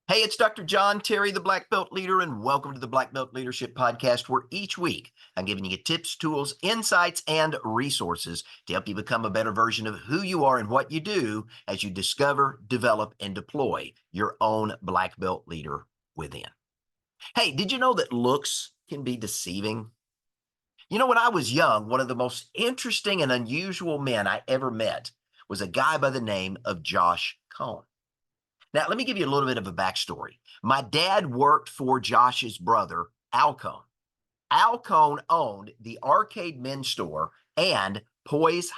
Hey, it's Dr. John Terry, the Black Belt Leader, and welcome to the Black Belt Leadership Podcast, where each week I'm giving you tips, tools, insights, and resources to help you become a better version of who you are and what you do as you discover, develop, and deploy your own Black Belt leader within. Hey, did you know that looks can be deceiving? You know, when I was young, one of the most interesting and unusual men I ever met was a guy by the name of Josh Cohn. Now, let me give you a little bit of a backstory. My dad worked for Josh's brother, Al Cohn. Al Cohn owned the Arcade Men's Store and Poison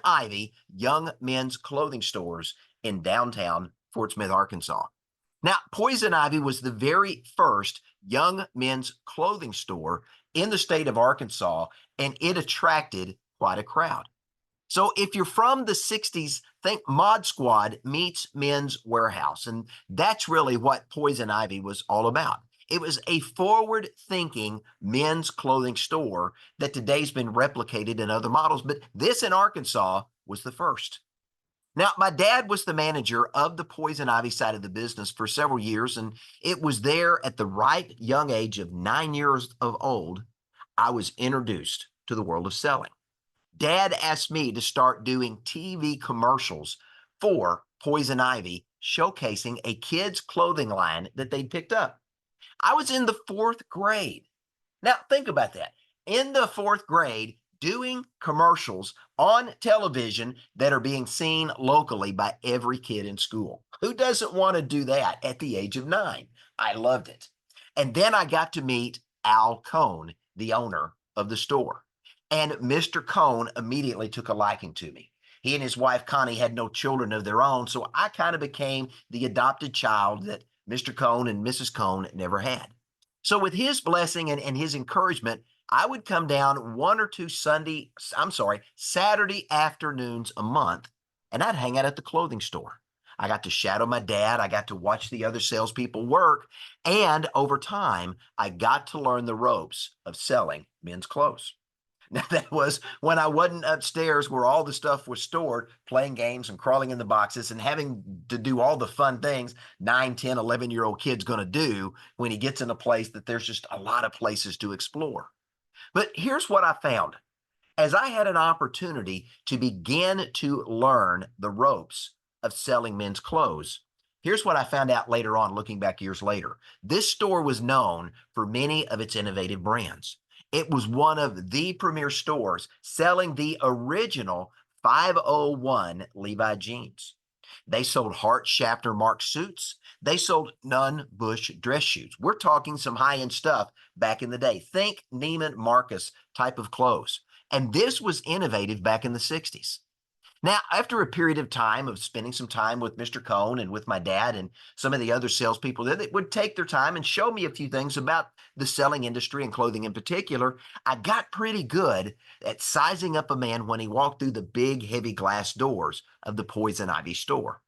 Ivy Young Men's Clothing Stores in downtown Fort Smith, Arkansas. Now, Poison Ivy was the very first young men's clothing store in the state of Arkansas, and it attracted quite a crowd. So if you're from the 60s, think Mod Squad meets Men's Warehouse. And that's really what Poison Ivy was all about. It was a forward thinking men's clothing store that today's been replicated in other models. But this in Arkansas was the first. Now, my dad was the manager of the Poison Ivy side of the business for several years. And it was there at the right young age of 9 years of old, I was introduced to the world of selling. Dad asked me to start doing TV commercials for Poison Ivy, showcasing a kid's clothing line that they'd picked up. I was in the fourth grade. Now, think about that. In the fourth grade, doing commercials on television that are being seen locally by every kid in school. Who doesn't want to do that at the age of 9? I loved it. And then I got to meet Al Cohn, the owner of the store. And Mr. Cohn immediately took a liking to me. He and his wife Connie had no children of their own, so I kind of became the adopted child that Mr. Cohn and Mrs. Cohn never had. So with his blessing and his encouragement, I would come down one or two Saturday afternoons a month, and I'd hang out at the clothing store. I got to shadow my dad. I got to watch the other salespeople work. And over time, I got to learn the ropes of selling men's clothes. Now, that was when I wasn't upstairs where all the stuff was stored, playing games and crawling in the boxes and having to do all the fun things 9, 10, 11-year-old kid's going to do when he gets in a place that there's just a lot of places to explore. But here's what I found. As I had an opportunity to begin to learn the ropes of selling men's clothes, here's what I found out later on, looking back years later. This store was known for many of its innovative brands. It was one of the premier stores selling the original 501 Levi jeans. They sold Hart Schaffner Mark suits. They sold Nunn Bush dress shoes. We're talking some high-end stuff back in the day. Think Neiman Marcus type of clothes. And this was innovative back in the 60s. Now, after a period of time of spending some time with Mr. Cohn and with my dad and some of the other salespeople there that would take their time and show me a few things about the selling industry and clothing in particular, I got pretty good at sizing up a man when he walked through the big, heavy glass doors of the Poison Ivy store.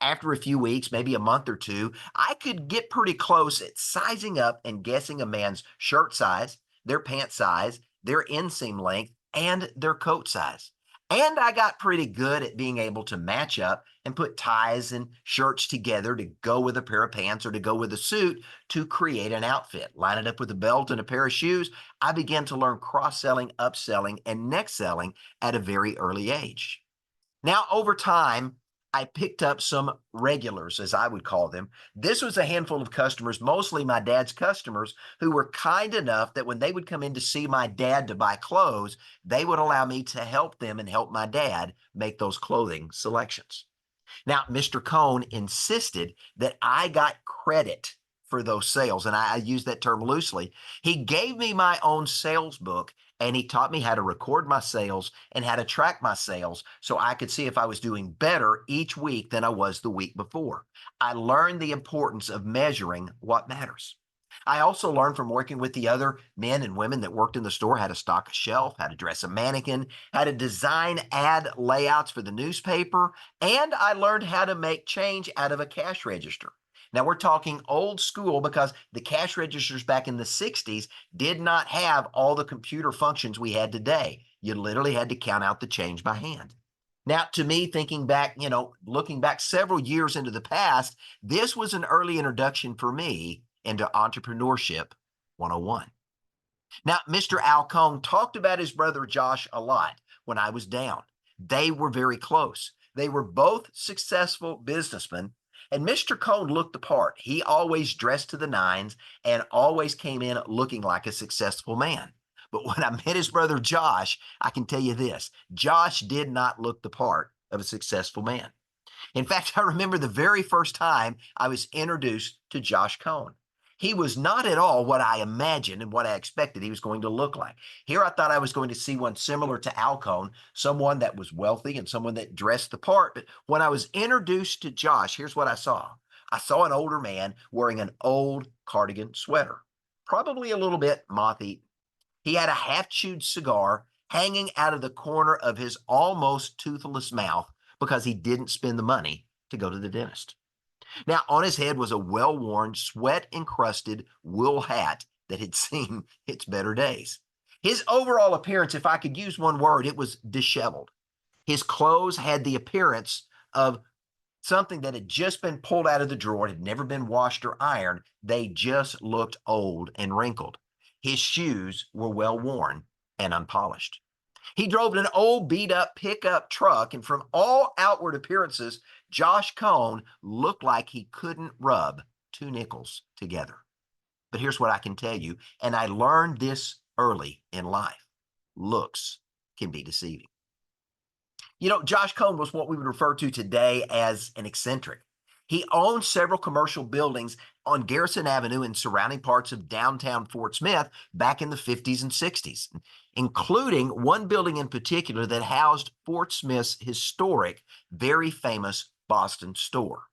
After a few weeks, maybe a month or two, I could get pretty close at sizing up and guessing a man's shirt size, their pant size, their inseam length, and their coat size. And I got pretty good at being able to match up and put ties and shirts together to go with a pair of pants or to go with a suit to create an outfit. Line it up with a belt and a pair of shoes. I began to learn cross-selling, upselling, and next selling at a very early age. Now, over time, I picked up some regulars, as I would call them. This was a handful of customers, mostly my dad's customers, who were kind enough that when they would come in to see my dad to buy clothes, they would allow me to help them and help my dad make those clothing selections. Now, Mr. Cohn insisted that I got credit for those sales, and I use that term loosely. He gave me my own sales book, and he taught me how to record my sales and how to track my sales so I could see if I was doing better each week than I was the week before. I learned the importance of measuring what matters. I also learned from working with the other men and women that worked in the store how to stock a shelf, how to dress a mannequin, how to design ad layouts for the newspaper, and I learned how to make change out of a cash register. Now, we're talking old school because the cash registers back in the 60s did not have all the computer functions we had today. You literally had to count out the change by hand. Now, to me, thinking back, looking back several years into the past, this was an early introduction for me into entrepreneurship 101. Now, Mr. Alcone talked about his brother Josh a lot when I was down. They were very close. They were both successful businessmen, and Mr. Cone looked the part. He always dressed to the nines and always came in looking like a successful man. But when I met his brother Josh, I can tell you this: Josh did not look the part of a successful man. In fact, I remember the very first time I was introduced to Josh Cohn. He was not at all what I imagined and what I expected he was going to look like. Here I thought I was going to see one similar to Al Cohn, someone that was wealthy and someone that dressed the part. But when I was introduced to Josh, here's what I saw. I saw an older man wearing an old cardigan sweater, probably a little bit moth-eaten. He had a half-chewed cigar hanging out of the corner of his almost toothless mouth because he didn't spend the money to go to the dentist. Now, on his head was a well-worn, sweat-encrusted wool hat that had seen its better days. His overall appearance, if I could use one word, it was disheveled. His clothes had the appearance of something that had just been pulled out of the drawer, had never been washed or ironed. They just looked old and wrinkled. His shoes were well worn and unpolished. He drove an old beat up pickup truck, and from all outward appearances, Josh Cohn looked like he couldn't rub two nickels together. But here's what I can tell you, and I learned this early in life: looks can be deceiving. Josh Cohn was what we would refer to today as an eccentric. He owned several commercial buildings on Garrison Avenue and surrounding parts of downtown Fort Smith back in the 50s and 60s, including one building in particular that housed Fort Smith's historic, very famous Boston store.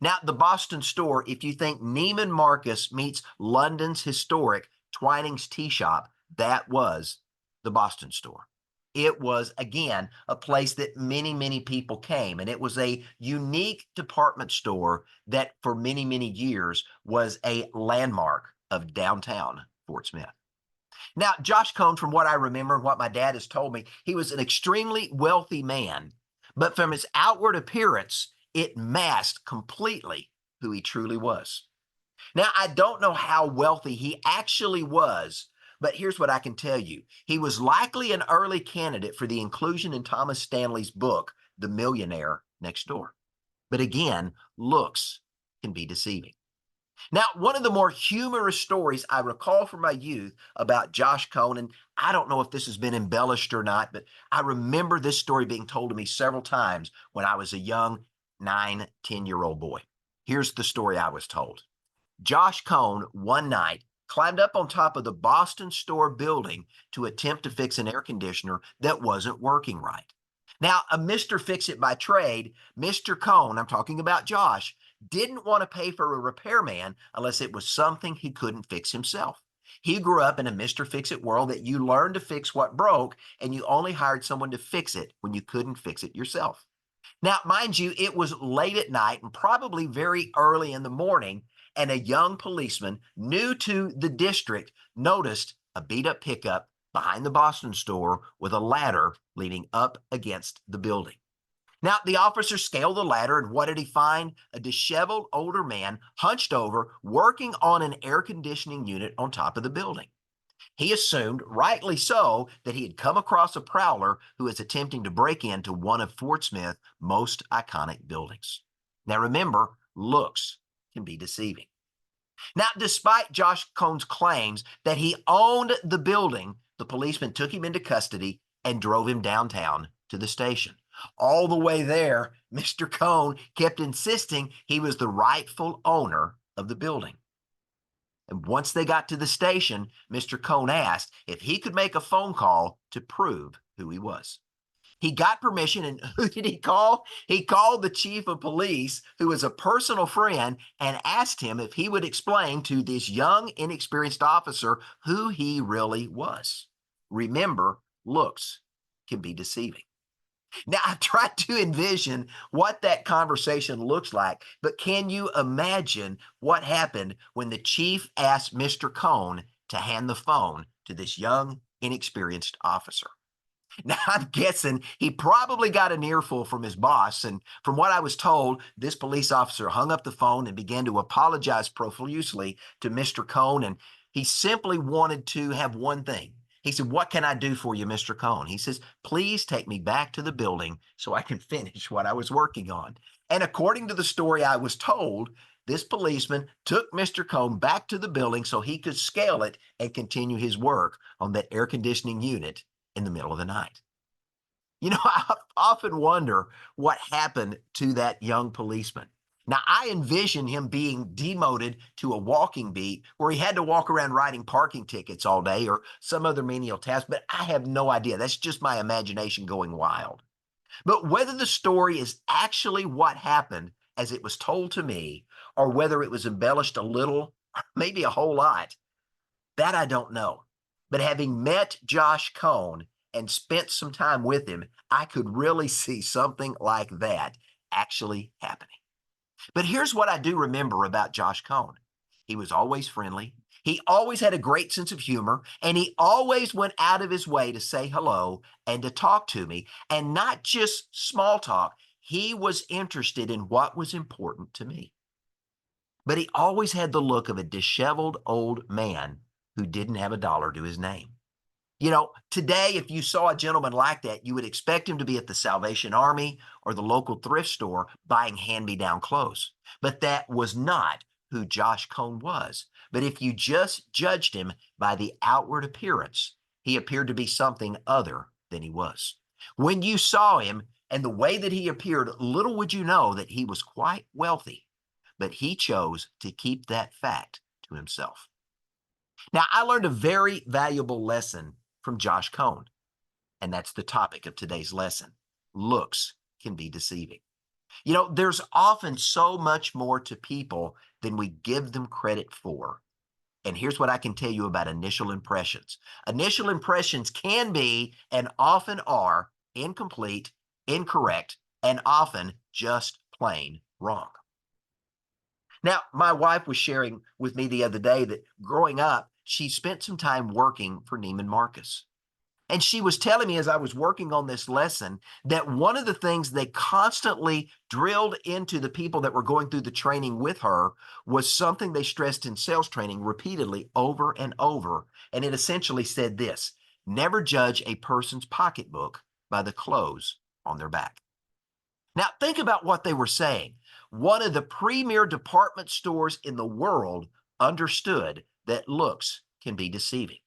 Now, the Boston store, if you think Neiman Marcus meets London's historic Twining's Tea Shop, that was the Boston store. It was, again, a place that many, many people came, and it was a unique department store that for many, many years was a landmark of downtown Fort Smith. Now, Josh Cohn, from what I remember and what my dad has told me, he was an extremely wealthy man, but from his outward appearance, it masked completely who he truly was. Now, I don't know how wealthy he actually was, but here's what I can tell you. He was likely an early candidate for the inclusion in Thomas Stanley's book, The Millionaire Next Door. But again, looks can be deceiving. Now, one of the more humorous stories I recall from my youth about Josh Cohn, and I don't know if this has been embellished or not, but I remember this story being told to me several times when I was a young 9, 10-year-old boy. Here's the story I was told. Josh Cohn, one night, climbed up on top of the Boston store building to attempt to fix an air conditioner that wasn't working right. Now, a Mr. Fix-It by trade, Mr. Cohn, I'm talking about Josh, didn't want to pay for a repairman unless it was something he couldn't fix himself. He grew up in a Mr. Fix-It world that you learned to fix what broke, and you only hired someone to fix it when you couldn't fix it yourself. Now, mind you, it was late at night and probably very early in the morning, and a young policeman new to the district noticed a beat-up pickup behind the Boston store with a ladder leaning up against the building. Now, the officer scaled the ladder, and what did he find? A disheveled older man hunched over, working on an air conditioning unit on top of the building. He assumed, rightly so, that he had come across a prowler who was attempting to break into one of Fort Smith's most iconic buildings. Now, remember, looks can be deceiving. Now, despite Josh Cohn's claims that he owned the building, the policeman took him into custody and drove him downtown to the station. All the way there, Mr. Cohn kept insisting he was the rightful owner of the building. And once they got to the station, Mr. Cohn asked if he could make a phone call to prove who he was. He got permission, and who did he call? He called the chief of police, who was a personal friend, and asked him if he would explain to this young, inexperienced officer who he really was. Remember, looks can be deceiving. Now, I tried to envision what that conversation looks like, but can you imagine what happened when the chief asked Mr. Cohn to hand the phone to this young, inexperienced officer? Now, I'm guessing he probably got an earful from his boss. And from what I was told, this police officer hung up the phone and began to apologize profusely to Mr. Cohn. And he simply wanted to have one thing. He said, "What can I do for you, Mr. Cohn?" He says, "Please take me back to the building so I can finish what I was working on." And according to the story I was told, this policeman took Mr. Cohn back to the building so he could scale it and continue his work on that air conditioning unit in the middle of the night. I often wonder what happened to that young policeman. Now, I envision him being demoted to a walking beat where he had to walk around writing parking tickets all day or some other menial task, but I have no idea. That's just my imagination going wild. But whether the story is actually what happened as it was told to me, or whether it was embellished a little, maybe a whole lot, that I don't know. But having met Josh Cohn and spent some time with him, I could really see something like that actually happening. But here's what I do remember about Josh Cohn. He was always friendly. He always had a great sense of humor, and he always went out of his way to say hello and to talk to me, and not just small talk. He was interested in what was important to me. But he always had the look of a disheveled old man who didn't have a dollar to his name. Today, if you saw a gentleman like that, you would expect him to be at the Salvation Army or the local thrift store buying hand-me-down clothes. But that was not who Josh Cohn was. But if you just judged him by the outward appearance, he appeared to be something other than he was. When you saw him and the way that he appeared, little would you know that he was quite wealthy. But he chose to keep that fact to himself. Now, I learned a very valuable lesson from Josh Cohn, and that's the topic of today's lesson. Looks can be deceiving. There's often so much more to people than we give them credit for. And here's what I can tell you about initial impressions. Initial impressions can be and often are incomplete, incorrect, and often just plain wrong. Now, my wife was sharing with me the other day that growing up, she spent some time working for Neiman Marcus. And she was telling me as I was working on this lesson that one of the things they constantly drilled into the people that were going through the training with her was something they stressed in sales training repeatedly over and over. And it essentially said this: never judge a person's pocketbook by the clothes on their back. Now, think about what they were saying. One of the premier department stores in the world understood that looks can be deceiving.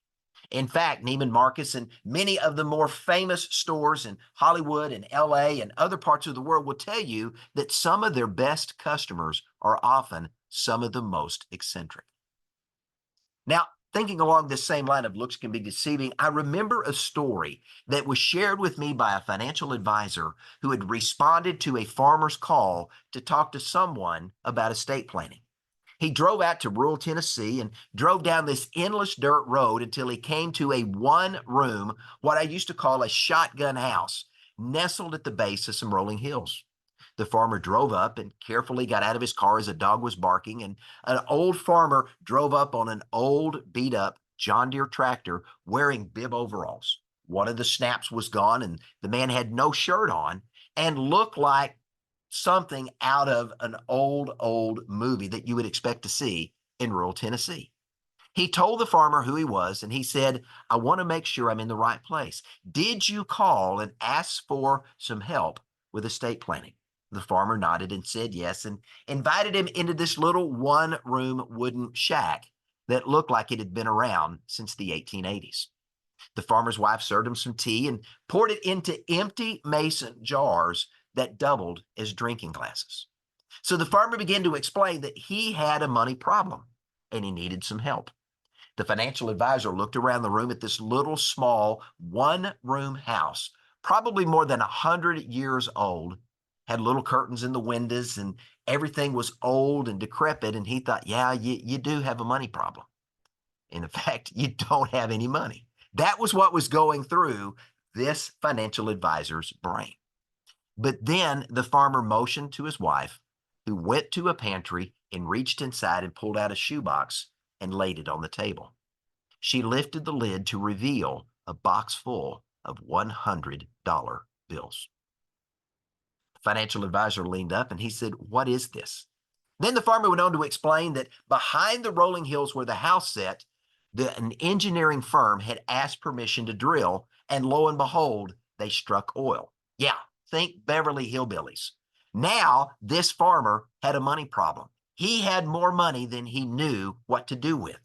In fact, Neiman Marcus and many of the more famous stores in Hollywood and LA and other parts of the world will tell you that some of their best customers are often some of the most eccentric. Now, thinking along this same line of looks can be deceiving, I remember a story that was shared with me by a financial advisor who had responded to a farmer's call to talk to someone about estate planning. He drove out to rural Tennessee and drove down this endless dirt road until he came to a one-room, what I used to call a shotgun house, nestled at the base of some rolling hills. The farmer drove up and carefully got out of his car as a dog was barking, and an old farmer drove up on an old, beat-up John Deere tractor wearing bib overalls. One of the snaps was gone, and the man had no shirt on and looked like something out of an old movie that you would expect to see in rural Tennessee. He told the farmer who he was, and he said, "I want to make sure I'm in the right place. Did you call and ask for some help with estate planning?" The farmer nodded and said yes, and invited him into this little one-room wooden shack that looked like it had been around since the 1880s. The farmer's wife served him some tea and poured it into empty mason jars that doubled as drinking glasses. So the farmer began to explain that he had a money problem and he needed some help. The financial advisor looked around the room at this little small one-room house, probably more than 100 years old, had little curtains in the windows, and everything was old and decrepit. And he thought, yeah, you do have a money problem. And in fact, you don't have any money. That was what was going through this financial advisor's brain. But then the farmer motioned to his wife, who went to a pantry and reached inside and pulled out a shoebox and laid it on the table. She lifted the lid to reveal a box full of $100 bills. The financial advisor leaned up and he said, "What is this?" Then the farmer went on to explain that behind the rolling hills where the house sat, an engineering firm had asked permission to drill, and lo and behold, they struck oil. Yeah, think Beverly Hillbillies. Now, this farmer had a money problem. He had more money than he knew what to do with.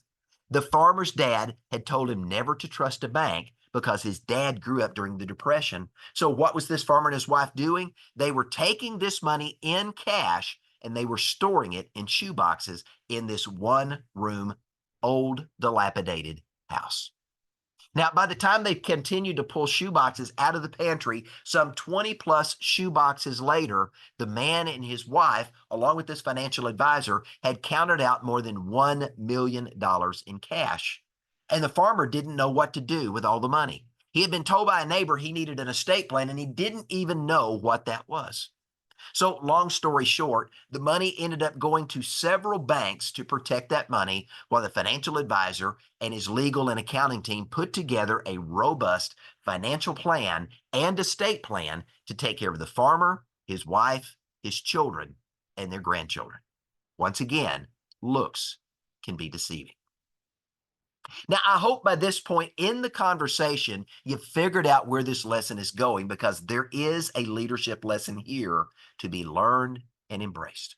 The farmer's dad had told him never to trust a bank because his dad grew up during the Depression. So, what was this farmer and his wife doing? They were taking this money in cash and they were storing it in shoe boxes in this one room, old, dilapidated house. Now, by the time they continued to pull shoe boxes out of the pantry, some 20 plus shoe boxes later, the man and his wife, along with this financial advisor, had counted out more than $1 million in cash. And the farmer didn't know what to do with all the money. He had been told by a neighbor he needed an estate plan, and he didn't even know what that was. So, long story short, the money ended up going to several banks to protect that money while the financial advisor and his legal and accounting team put together a robust financial plan and estate plan to take care of the farmer, his wife, his children, and their grandchildren. Once again, looks can be deceiving. Now, I hope by this point in the conversation, you've figured out where this lesson is going because there is a leadership lesson here to be learned and embraced.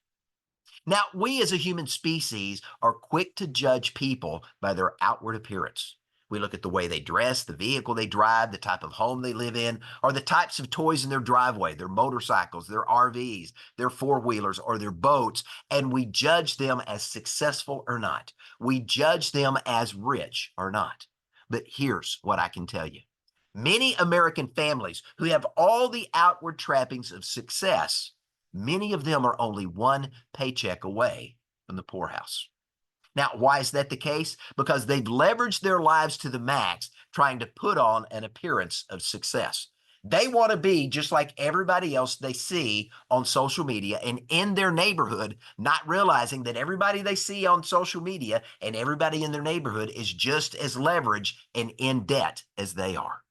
Now, we as a human species are quick to judge people by their outward appearance. We look at the way they dress, the vehicle they drive, the type of home they live in, or the types of toys in their driveway, their motorcycles, their RVs, their four-wheelers, or their boats, and we judge them as successful or not. We judge them as rich or not. But here's what I can tell you. Many American families who have all the outward trappings of success, many of them are only one paycheck away from the poorhouse. Now, why is that the case? Because they've leveraged their lives to the max, trying to put on an appearance of success. They want to be just like everybody else they see on social media and in their neighborhood, not realizing that everybody they see on social media and everybody in their neighborhood is just as leveraged and in debt as they are.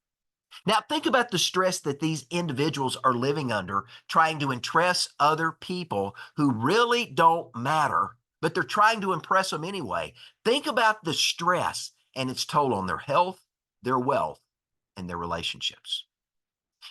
Now, think about the stress that these individuals are living under, trying to impress other people who really don't matter, but they're trying to impress them anyway. Think about the stress and its toll on their health, their wealth, and their relationships.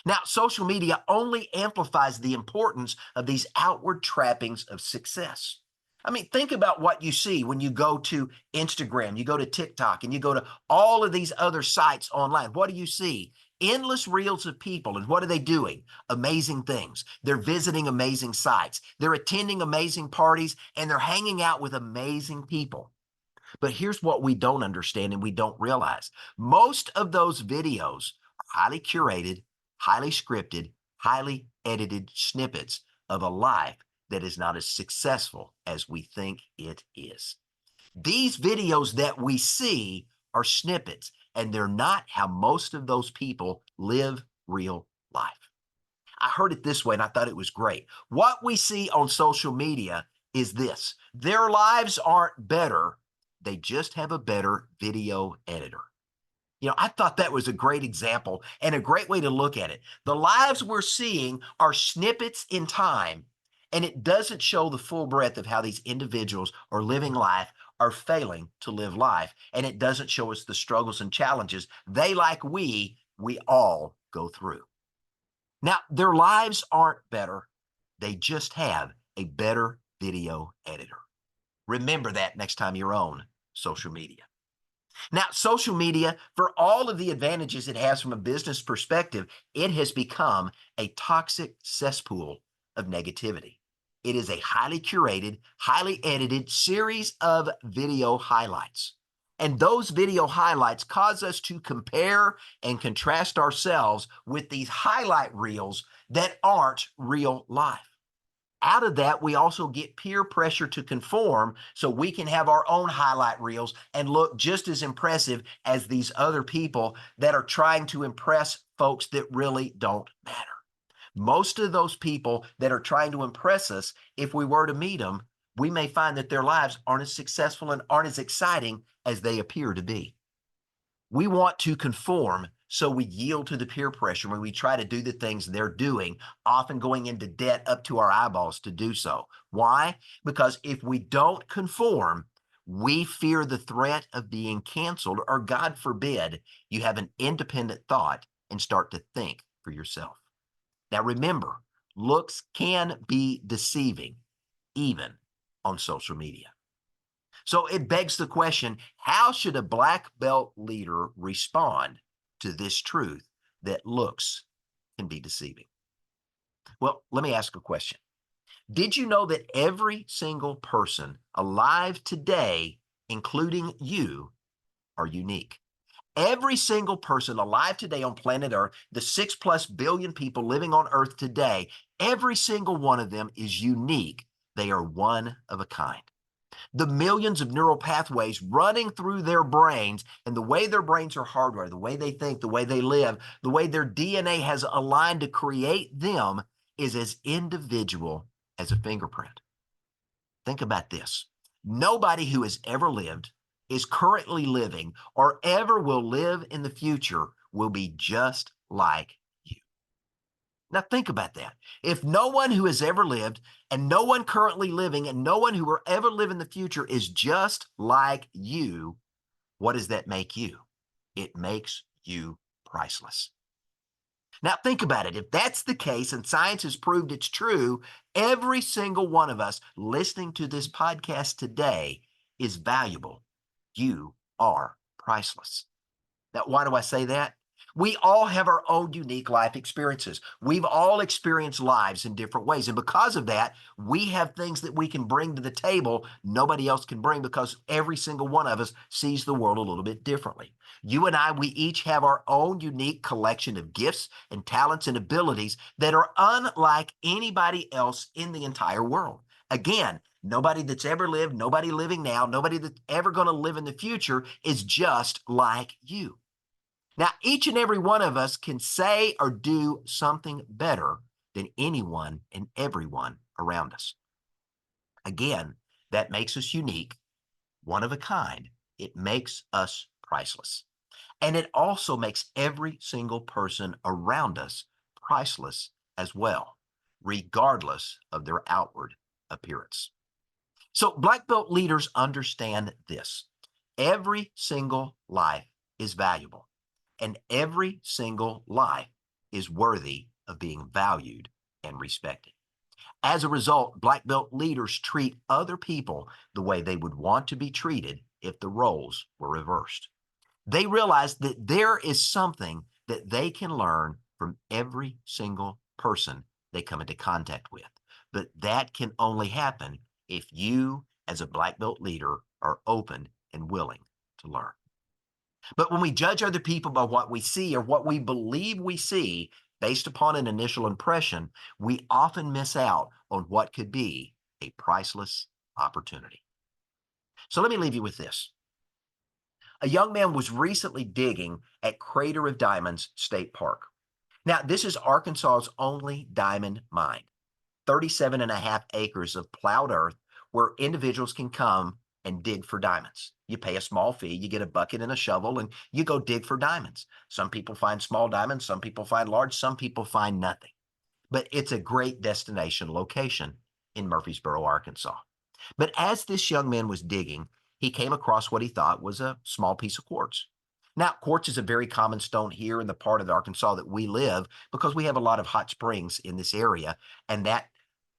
Now, social media only amplifies the importance of these outward trappings of success. I mean, think about what you see when you go to Instagram, you go to TikTok, and you go to all of these other sites online. What do you see? Endless reels of people. And what are they doing? Amazing things. They're visiting amazing sites. They're attending amazing parties, and they're hanging out with amazing people. But here's what we don't understand and we don't realize. Most of those videos are highly curated, highly scripted, highly edited snippets of a life that is not as successful as we think it is. These videos that we see are snippets, and they're not how most of those people live real life. I heard it this way and I thought it was great. What we see on social media is this: their lives aren't better, they just have a better video editor. I thought that was a great example and a great way to look at it. The lives we're seeing are snippets in time, and it doesn't show the full breadth of how these individuals are living life, are failing to live life, and it doesn't show us the struggles and challenges they, like we all go through. Now, their lives aren't better, they just have a better video editor. Remember that next time you're on social media. Now, social media, for all of the advantages it has from a business perspective, it has become a toxic cesspool of negativity. It is a highly curated, highly edited series of video highlights. And those video highlights cause us to compare and contrast ourselves with these highlight reels that aren't real life. Out of that, we also get peer pressure to conform so we can have our own highlight reels and look just as impressive as these other people that are trying to impress folks that really don't matter. Most of those people that are trying to impress us, if we were to meet them, we may find that their lives aren't as successful and aren't as exciting as they appear to be. We want to conform So we yield to the peer pressure when we try to do the things they're doing, often going into debt up to our eyeballs to do so. Why? Because if we don't conform, we fear the threat of being canceled, or God forbid, you have an independent thought and start to think for yourself. Now remember, looks can be deceiving, even on social media. So it begs the question, how should a black belt leader respond to this truth that looks can be deceiving? Well, let me ask a question. Did you know that every single person alive today, including you, are unique? Every single person alive today on planet Earth, the 6+ billion people living on Earth today, every single one of them is unique. They are one of a kind. The millions of neural pathways running through their brains and the way their brains are hardwired, the way they think, the way they live, the way their DNA has aligned to create them is as individual as a fingerprint. Think about this. Nobody who has ever lived, is currently living, or ever will live in the future will be just like you. Now think about that. If no one who has ever lived, and no one currently living, and no one who will ever live in the future is just like you, what does that make you? It makes you priceless. Now think about it. If that's the case, and science has proved it's true, every single one of us listening to this podcast today is valuable. You are priceless. Now, why do I say that? We all have our own unique life experiences. We've all experienced lives in different ways. And because of that, we have things that we can bring to the table nobody else can bring, because every single one of us sees the world a little bit differently. You and I, we each have our own unique collection of gifts and talents and abilities that are unlike anybody else in the entire world. Again, nobody that's ever lived, nobody living now, nobody that's ever going to live in the future is just like you. Now, each and every one of us can say or do something better than anyone and everyone around us. Again, that makes us unique, one of a kind. It makes us priceless. And it also makes every single person around us priceless as well, regardless of their outward appearance. So black belt leaders understand this. Every single life is valuable, and every single life is worthy of being valued and respected. As a result, black belt leaders treat other people the way they would want to be treated if the roles were reversed. They realize that there is something that they can learn from every single person they come into contact with. But that can only happen if you, as a black belt leader, are open and willing to learn. But when we judge other people by what we see or what we believe we see based upon an initial impression, we often miss out on what could be a priceless opportunity. So let me leave you with this. A young man was recently digging at Crater of Diamonds State Park. Now, this is Arkansas's only diamond mine, 37 and a half acres of plowed earth where individuals can come and dig for diamonds. You pay a small fee, you get a bucket and a shovel, and you go dig for diamonds. Some people find small diamonds, some people find large, some people find nothing. But it's a great destination location in Murfreesboro, Arkansas. But as this young man was digging, he came across what he thought was a small piece of quartz. Now, quartz is a very common stone here in the part of Arkansas that we live because we have a lot of hot springs in this area, and that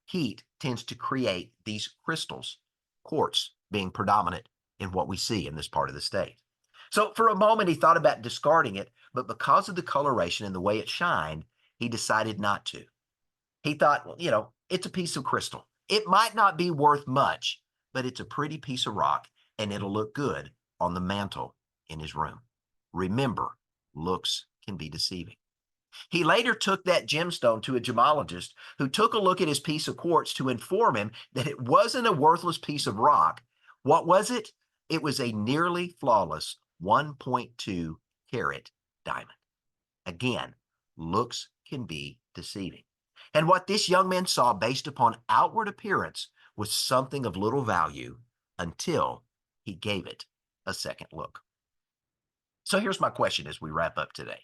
heat tends to create these crystals, quartz being predominant in what we see in this part of the state. So for a moment, he thought about discarding it, but because of the coloration and the way it shined, he decided not to. He thought, well, it's a piece of crystal. It might not be worth much, but it's a pretty piece of rock, and it'll look good on the mantle in his room. Remember, looks can be deceiving. He later took that gemstone to a gemologist who took a look at his piece of quartz to inform him that it wasn't a worthless piece of rock. What was it? It was a nearly flawless 1.2 carat diamond. Again, looks can be deceiving. And what this young man saw based upon outward appearance was something of little value until he gave it a second look. So here's my question as we wrap up today.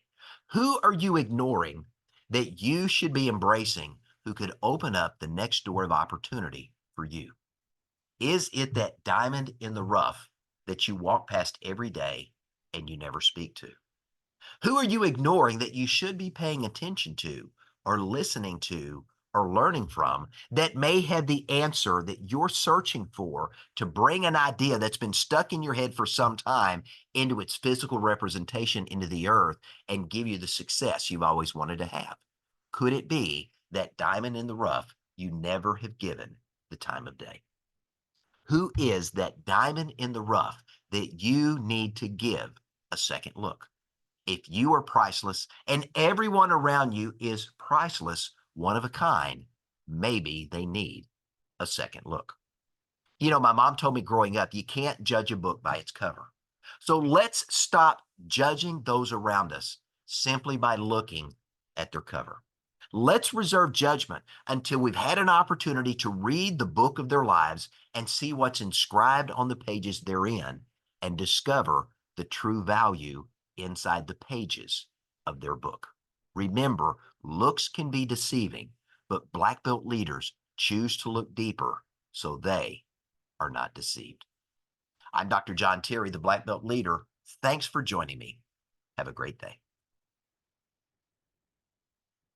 Who are you ignoring that you should be embracing who could open up the next door of opportunity for you? Is it that diamond in the rough that you walk past every day and you never speak to? Who are you ignoring that you should be paying attention to or listening to or learning from that may have the answer that you're searching for to bring an idea that's been stuck in your head for some time into its physical representation into the earth and give you the success you've always wanted to have? Could it be that diamond in the rough you never have given the time of day? Who is that diamond in the rough that you need to give a second look? If you are priceless and everyone around you is priceless, one of a kind, maybe they need a second look. My mom told me growing up, you can't judge a book by its cover. So let's stop judging those around us simply by looking at their cover. Let's reserve judgment until we've had an opportunity to read the book of their lives and see what's inscribed on the pages therein and discover the true value inside the pages of their book. Remember, looks can be deceiving, but black belt leaders choose to look deeper so they are not deceived. I'm Dr. John Terry, the Black Belt Leader. Thanks for joining me. Have a great day.